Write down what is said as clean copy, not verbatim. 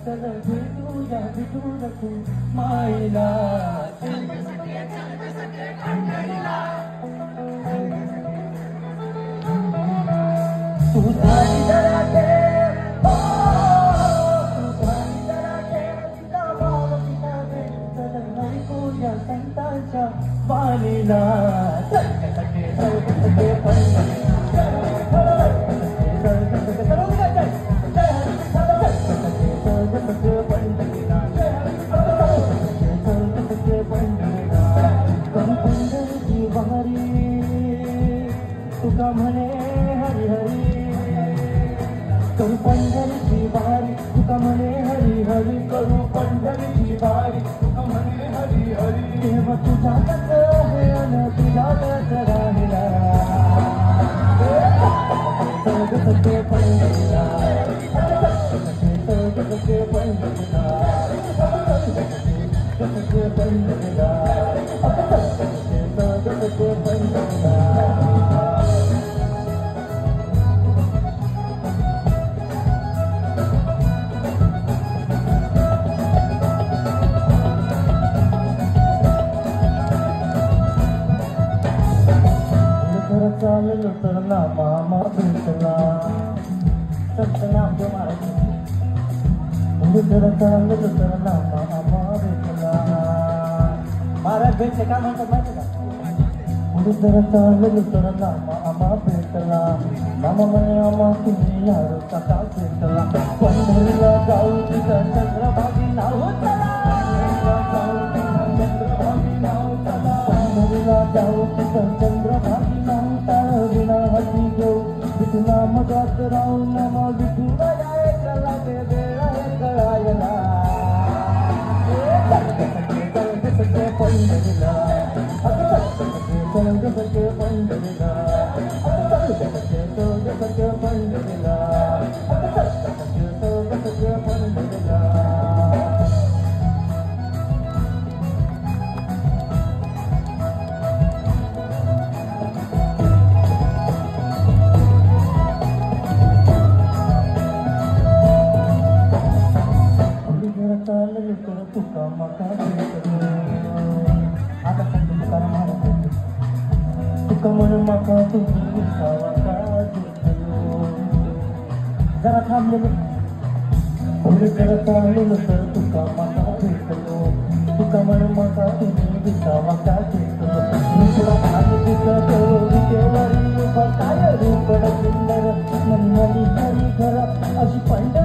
चल भेटूया भेटू नको मायला तू झाली जरा खेळ तू झाली जरा खेळ तिचा भाव तिचा वेळ चल ऐकूया संतांच्या वाणीला सगळे तुका म्हणे हरी हरी करू पंढरीची वारी तुका म्हणे हरी हरी करू पंढरीची वारी तुका म्हणे हरी हरी देव तुझा कस आहे अन तुझा कस राहिला सगळे पंढरीला सगळे पंढरीला सगळे पंढरीला सगळे पंढरीला चाललो तर ना मामा भेटला सत्यनाम जो महाराज जरा चाललो तर ना मामा भेटला महाराज भेटले का म्हणतात माहिती का जरा चाललो तर ना मामा भेटला मामा म्हणे आम्हा तुम्ही यार कसा भेटला पंढरीला जाऊ तिथं चंद्रभागी नाव चला चंद्रभागी नाव चला पंढरीला जाऊ तिथं चंद्रभागी विना हसी घेऊ विठूला मगात राहून नमा विठूला कला दे कळायला पंढरीला पंढरीला पंढरीला पंढरीला तुका मका आता तुकाराम महाराज तुका म्हण मका तुम्ही विसावा का जरा थांबलेलो जरा थांबलेलो तर तुका मका भेटलो तुका म्हण मका तुम्ही विसावा का भेटलो काय रूप सुंदर नन्नली हरी घर अशी पण